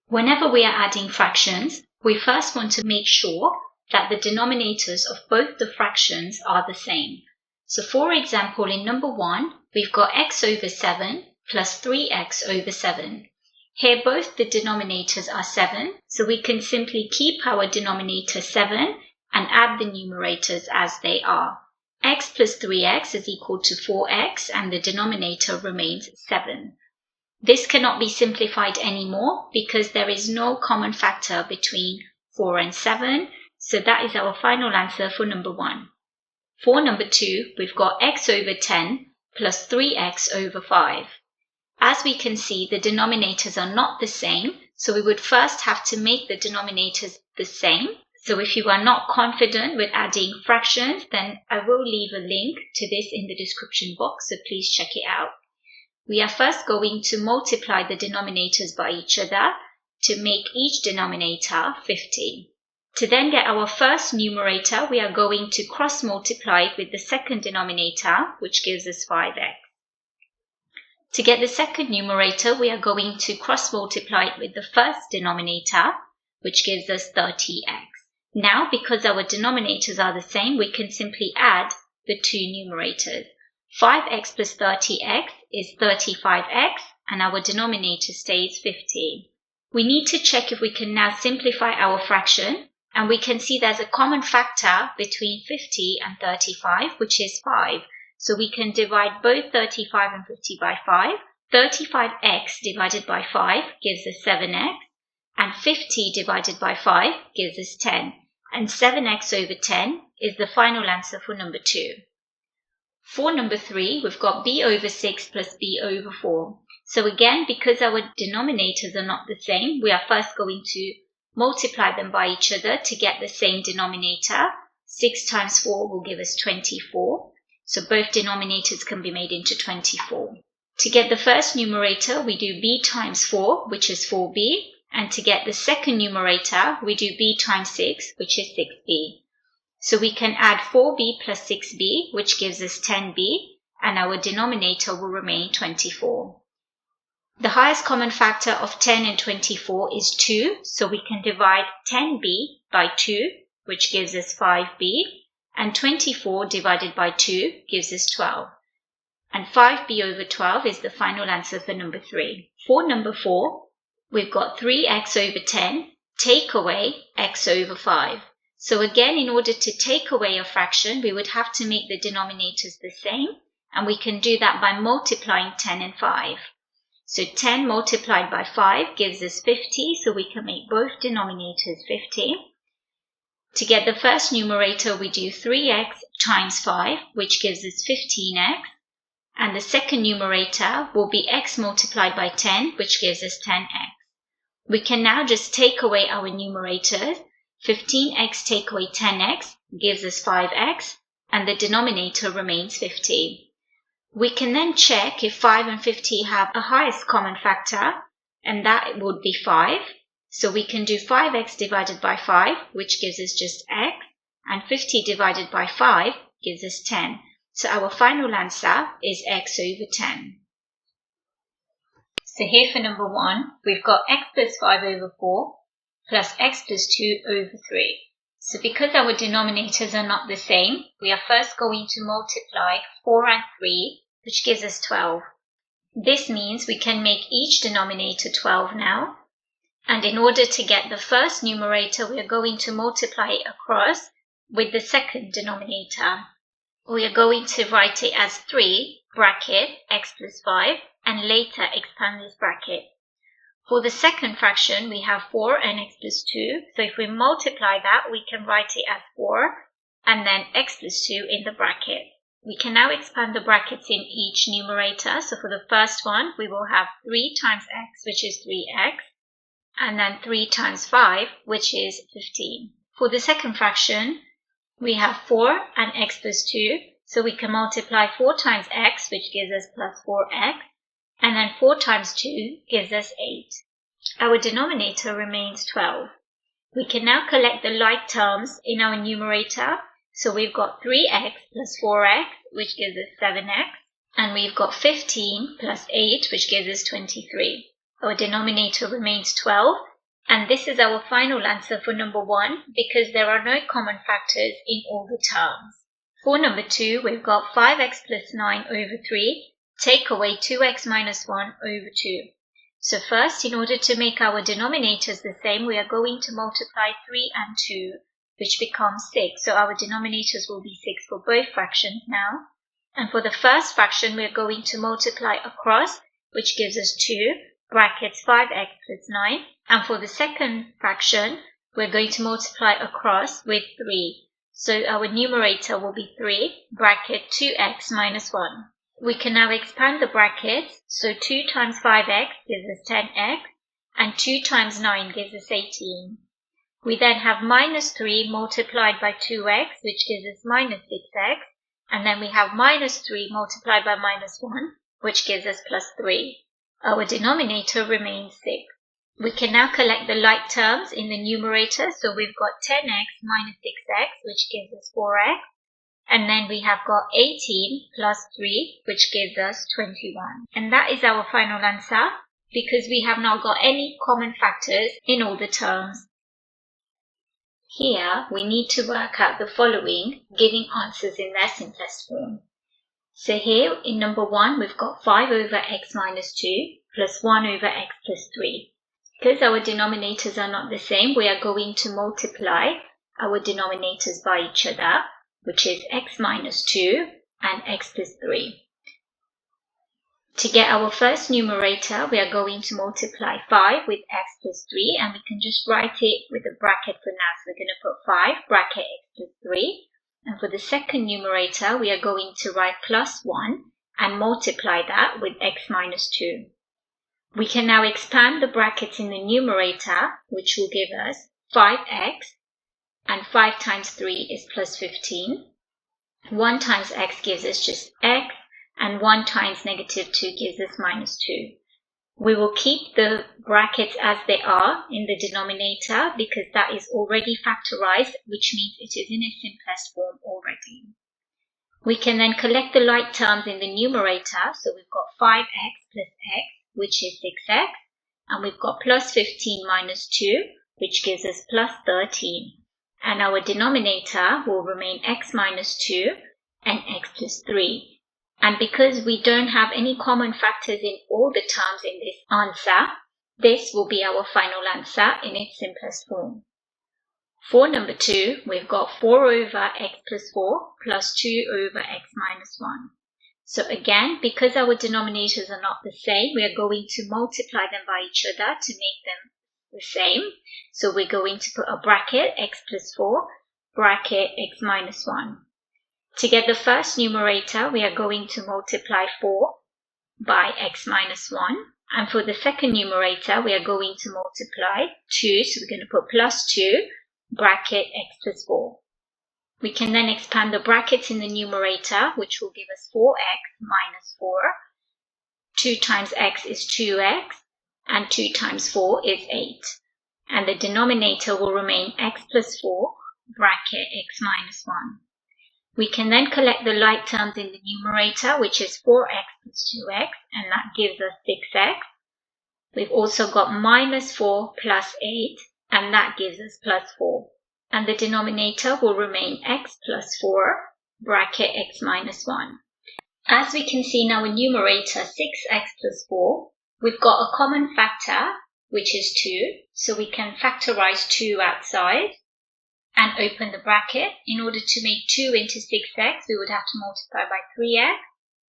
Whenever we are adding fractions, we first want to make sure that the denominators of both the fractions are the same. So for example, in number 1, we've got x over 7 plus 3x over 7. Here both the denominators are 7, so we can simply keep our denominator 7 and add the numerators as they are. X plus 3x is equal to 4x and the denominator remains 7. This cannot be simplified anymore because there is no common factor between 4 and 7, so that is our final answer for number 1. For number 2, we've got x over 10 plus 3x over 5. As we can see, the denominators are not the same, so we would first have to make the denominators the same. So if you are not confident with adding fractions, then I will leave a link to this in the description box, so please check it out. We are first going to multiply the denominators by each other to make each denominator 50. To then get our first numerator, we are going to cross multiply it with the second denominator, which gives us 5x. To get the second numerator, we are going to cross multiply it with the first denominator, which gives us 30x. Now, because our denominators are the same, we can simply add the two numerators. 5x plus 30x is 35x, and our denominator stays 50. We need to check if we can now simplify our fraction, and we can see there's a common factor between 50 and 35, which is 5. So we can divide both 35 and 50 by 5. 35x divided by 5 gives us 7x, and 50 divided by 5 gives us 10. And 7x over 10 is the final answer for number 2. For number 3, we've got b over 6 plus b over 4. So again, because our denominators are not the same, we are first going to multiply them by each other to get the same denominator. 6 times 4 will give us 24. So both denominators can be made into 24. To get the first numerator, we do b times 4, which is 4b. And to get the second numerator, we do b times 6, which is 6b. So we can add 4b plus 6b, which gives us 10b, and our denominator will remain 24. The highest common factor of 10 and 24 is 2, so we can divide 10b by 2, which gives us 5b, and 24 divided by 2 gives us 12. And 5b over 12 is the final answer for number 3. For number 4, we've got 3x over 10, take away x over 5. So again, in order to take away a fraction, we would have to make the denominators the same, and we can do that by multiplying 10 and 5. So 10 multiplied by 5 gives us 50, so we can make both denominators 50. To get the first numerator, we do 3x times 5, which gives us 15x. And the second numerator will be x multiplied by 10, which gives us 10x. We can now just take away our numerators. 15x take away 10x gives us 5x, and the denominator remains 50. We can then check if 5 and 50 have a highest common factor, and that would be 5. So we can do 5x divided by 5, which gives us just x, and 50 divided by 5 gives us 10. So our final answer is x over 10. So here for number 1, we've got x plus 5 over 4 plus x plus 2 over 3. So because our denominators are not the same, we are first going to multiply 4 and 3, which gives us 12. This means we can make each denominator 12 now. And in order to get the first numerator, we are going to multiply it across with the second denominator. We are going to write it as 3 bracket x plus 5 and later expand this bracket. For the second fraction, we have 4 and x plus 2. So if we multiply that, we can write it as 4 and then x plus 2 in the bracket. We can now expand the brackets in each numerator. So for the first one, we will have 3 times x, which is 3x, and then 3 times 5, which is 15. For the second fraction, we have 4 and x plus 2. So we can multiply 4 times x, which gives us plus 4x, and then 4 times 2 gives us 8. Our denominator remains 12. We can now collect the like terms in our numerator. So we've got 3x plus 4x, which gives us 7x, and we've got 15 plus 8, which gives us 23. Our denominator remains 12, And this is our final answer for number 1 because there are no common factors in all the terms. For number 2, we've got 5x plus 9 over 3, take away 2x minus 1 over 2. So first, in order to make our denominators the same, we are going to multiply 3 and 2, which becomes 6. So our denominators will be 6 for both fractions now. And for the first fraction, we are going to multiply across, which gives us 2, brackets 5x plus 9. And for the second fraction, we're going to multiply across with 3. So our numerator will be 3, bracket 2x minus 1. We can now expand the brackets. So 2 times 5x gives us 10x, and 2 times 9 gives us 18. We then have minus 3 multiplied by 2x, which gives us minus 6x. And then we have minus 3 multiplied by minus 1, which gives us plus 3. Our denominator remains 6. We can now collect the like terms in the numerator. So we've got 10x minus 6x, which gives us 4x. And then we have got 18 plus 3, which gives us 21. And that is our final answer because we have not got any common factors in all the terms. Here, we need to work out the following, giving answers in their simplest form. So here, in number 1, we've got 5 over x minus 2 plus 1 over x plus 3. Because our denominators are not the same, we are going to multiply our denominators by each other, which is x minus 2 and x plus 3. To get our first numerator, we are going to multiply 5 with x plus 3, and we can just write it with a bracket for now. So we're going to put 5, bracket x plus 3. And for the second numerator, we are going to write plus 1 and multiply that with x minus 2. We can now expand the brackets in the numerator, which will give us 5x, and 5 times 3 is plus 15. 1 times x gives us just x, and 1 times negative 2 gives us minus 2. We will keep the brackets as they are in the denominator because that is already factorized, which means it is in its simplest form already. We can then collect the like terms in the numerator. So we've got 5x plus x, which is 6x, and we've got plus 15 minus 2, which gives us plus 13. And our denominator will remain x minus 2 and x plus 3. And because we don't have any common factors in all the terms in this answer, this will be our final answer in its simplest form. For number 2, we've got 4 over x plus 4 plus 2 over x minus 1. So again, because our denominators are not the same, we are going to multiply them by each other to make them the same. So we're going to put a bracket, x plus 4, bracket x minus 1. To get the first numerator, we are going to multiply 4 by x minus 1. And for the second numerator, we are going to multiply 2. So we're going to put plus 2, bracket x plus 4. We can then expand the brackets in the numerator, which will give us 4x minus 4. 2 times x is 2x, and 2 times 4 is 8. And the denominator will remain x plus 4, bracket x minus 1. We can then collect the like terms in the numerator, which is 4x plus 2x, and that gives us 6x. We've also got minus 4 plus 8, and that gives us plus 4. And the denominator will remain x plus 4, bracket x minus 1. As we can see in our numerator 6x plus 4, we've got a common factor, which is 2. So we can factorize 2 outside and open the bracket. In order to make 2 into 6x, we would have to multiply by 3x.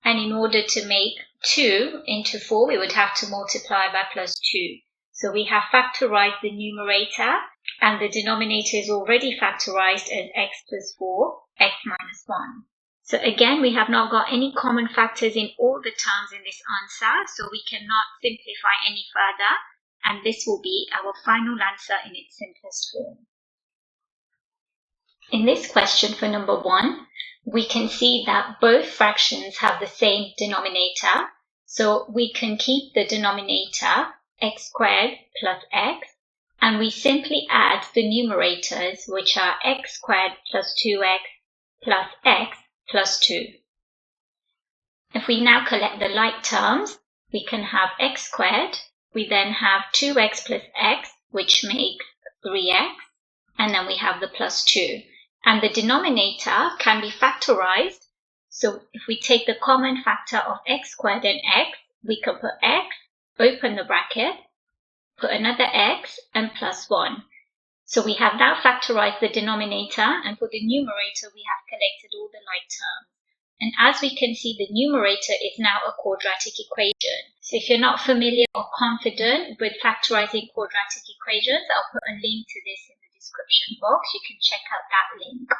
And in order to make 2 into 4, we would have to multiply by plus 2. So we have factorized the numerator, and the denominator is already factorized as x plus 4, x minus 1. So again, we have not got any common factors in all the terms in this answer, so we cannot simplify any further, and this will be our final answer in its simplest form. In this question for number 1, we can see that both fractions have the same denominator, so we can keep the denominator x squared plus x, and we simply add the numerators, which are x squared plus 2x plus x plus 2. If we now collect the like terms, we can have x squared, we then have 2x plus x, which makes 3x, and then we have the plus 2. And the denominator can be factorized. So if we take the common factor of x squared and x, we can put x, open the bracket, put another x, and plus 1. So we have now factorized the denominator, and for the numerator, we have collected all the like terms. And as we can see, the numerator is now a quadratic equation. So if you're not familiar or confident with factorizing quadratic equations, I'll put a link to this in the description box. You can check out that link.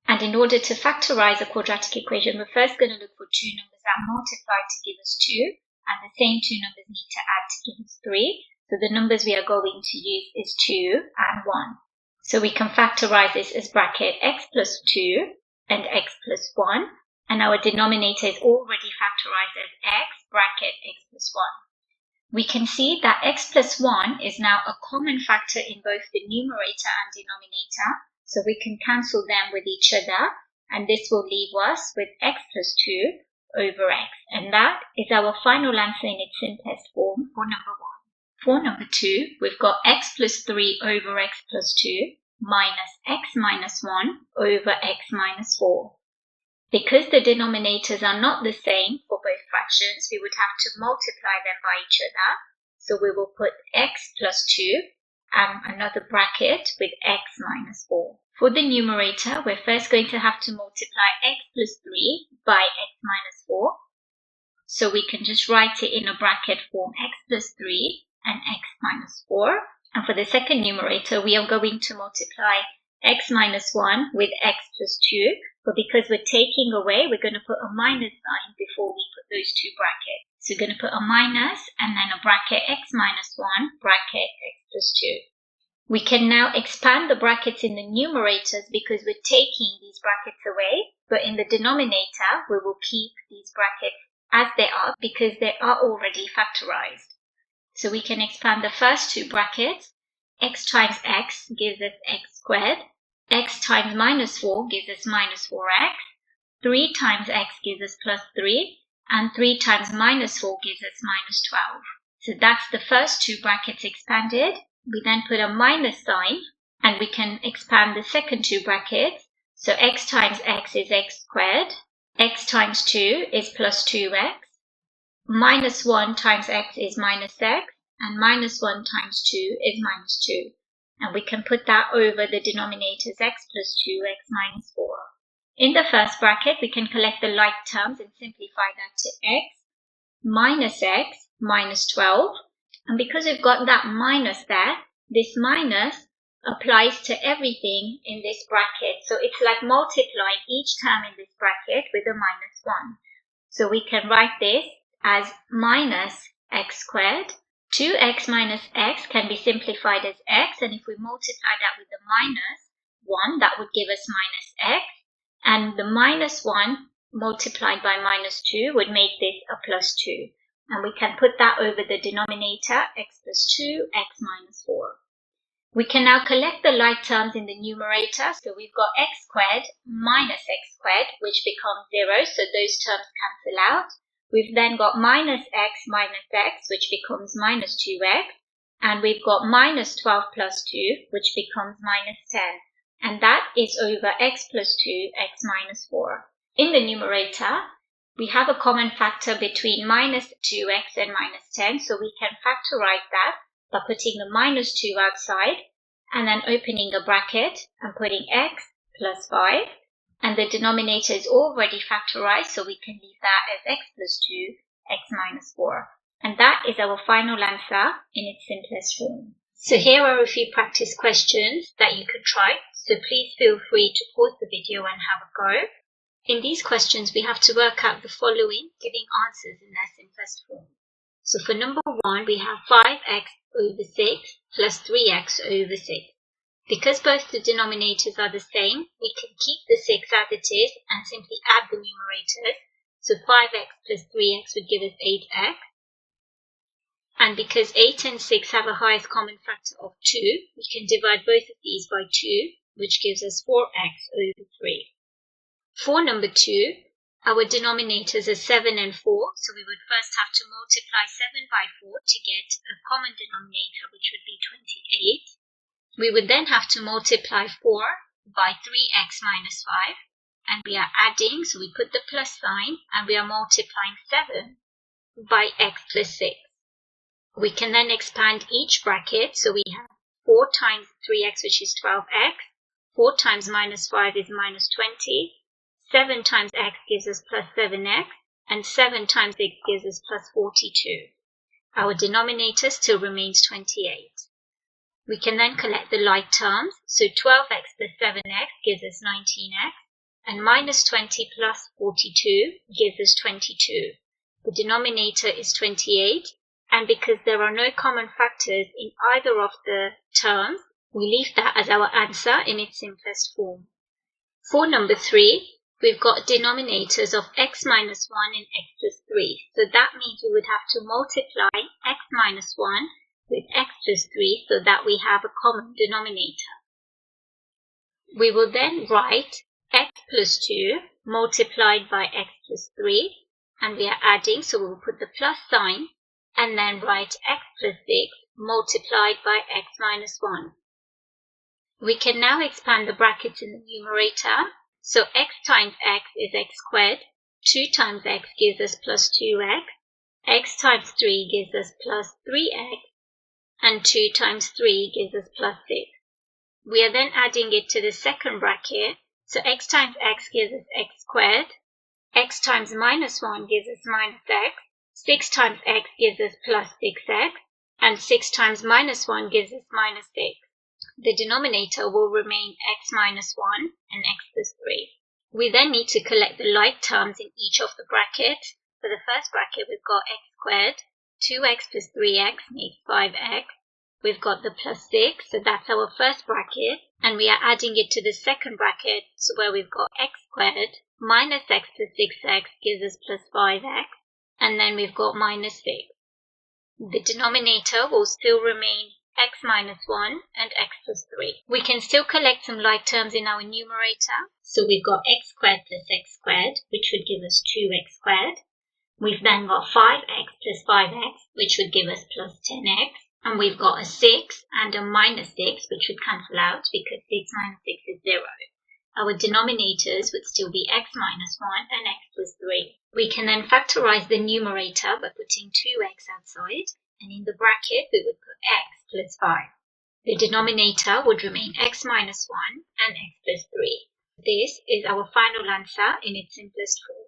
And in order to factorize a quadratic equation, we're first going to look for two numbers that multiply to give us 2, and the same two numbers need to add to give us 3. So the numbers we are going to use is 2 and 1. So we can factorize this as bracket x plus 2 and x plus 1. And our denominator is already factorized as x bracket x plus 1. We can see that x plus 1 is now a common factor in both the numerator and denominator. So we can cancel them with each other. And this will leave us with x plus 2 over x. And that is our final answer in its simplest form for number 1. For number 2, we've got x plus 3 over x plus 2 minus x minus 1 over x minus 4. Because the denominators are not the same for both fractions, we would have to multiply them by each other. So we will put x plus 2 and another bracket with x minus 4. For the numerator, we're first going to have to multiply x plus 3 by x minus 4. So we can just write it in a bracket form x plus 3 and x minus 4. And for the second numerator, we are going to multiply x minus 1 with x plus 2. But because we're taking away, we're going to put a minus sign before we put those two brackets. So we're going to put a minus and then a bracket x minus 1, bracket x plus 2. We can now expand the brackets in the numerators because we're taking these brackets away. But in the denominator, we will keep these brackets as they are because they are already factorized. So we can expand the first two brackets. X times x gives us x squared. X times minus 4 gives us minus 4x. 3 times x gives us plus 3. And 3 times minus 4 gives us minus 12. So that's the first two brackets expanded. We then put a minus sign and we can expand the second two brackets. So x times x is x squared. X times 2 is plus 2x. Minus 1 times x is minus x, and minus 1 times 2 is minus 2. And we can put that over the denominators x plus 2, x minus 4. In the first bracket, we can collect the like terms and simplify that to x minus 12. And because we've got that minus there, this minus applies to everything in this bracket. So it's like multiplying each term in this bracket with a minus 1. So we can write this as minus x squared. 2x minus x can be simplified as x, and if we multiply that with the minus 1, that would give us minus x, and the minus 1 multiplied by minus 2 would make this a plus 2. And we can put that over the denominator, x plus 2, x minus 4. We can now collect the like terms in the numerator. So we've got x squared minus x squared, which becomes 0, so those terms cancel out. We've then got minus x, which becomes minus 2x. And we've got minus 12 plus 2, which becomes minus 10. And that is over x plus 2, x minus 4. In the numerator, we have a common factor between minus 2x and minus 10. So we can factorize that by putting the minus 2 outside and then opening a bracket and putting x plus 5. And the denominator is already factorized, so we can leave that as x plus 2, x minus 4. And that is our final answer in its simplest form. So here are a few practice questions that you could try. So please feel free to pause the video and have a go. In these questions, we have to work out the following, giving answers in their simplest form. So for number 1, we have 5x over 6 plus 3x over 6. Because both the denominators are the same, we can keep the 6 as it is and simply add the numerators. So 5x plus 3x would give us 8x. And because 8 and 6 have a highest common factor of 2, we can divide both of these by 2, which gives us 4x over 3. For number 2, Our denominators are 7 and 4, so we would first have to multiply 7 by 4 to get a common denominator, which would be 28. We would then have to multiply 4 by 3x minus 5, and we are adding, so we put the plus sign, and we are multiplying 7 by x plus 6. We can then expand each bracket, so we have 4 times 3x, which is 12x, 4 times minus 5 is minus 20, 7 times x gives us plus 7x, and 7 times 6 gives us plus 42. Our denominator still remains 28. We can then collect the like terms, so 12x plus 7x gives us 19x, and minus 20 plus 42 gives us 22. The denominator is 28, and because there are no common factors in either of the terms, we leave that as our answer in its simplest form. For number 3, we've got denominators of x minus 1 and x plus 3. So that means we would have to multiply x minus 1 with x plus 3 so that we have a common denominator. We will then write x plus 2 multiplied by x plus 3, and we are adding, so we will put the plus sign, and then write x plus 6 multiplied by x minus 1. We can now expand the brackets in the numerator, so x times x is x squared, 2 times x gives us plus 2x, x times 3 gives us plus 3x, and 2 times 3 gives us plus 6. We are then adding it to the second bracket, so x times x gives us x squared, x times minus 1 gives us minus x, 6 times x gives us plus 6x, and 6 times minus 1 gives us minus 6. The denominator will remain x minus 1 and x plus 3. We then need to collect the like terms in each of the brackets. For the first bracket, we've got x squared, 2x plus 3x makes 5x. We've got the plus 6, so that's our first bracket, and we are adding it to the second bracket, so where we've got x squared minus x plus 6x gives us plus 5x, and then we've got minus 6. The denominator will still remain x minus 1 and x plus 3. We can still collect some like terms in our numerator, so we've got x squared plus x squared, which would give us 2x squared. We've then got 5x plus 5x, which would give us plus 10x. And we've got a 6 and a minus 6, which would cancel out because 6 minus 6 is 0. Our denominators would still be x minus 1 and x plus 3. We can then factorize the numerator by putting 2x outside, and in the bracket we would put x plus 5. The denominator would remain x minus 1 and x plus 3. This is our final answer in its simplest form.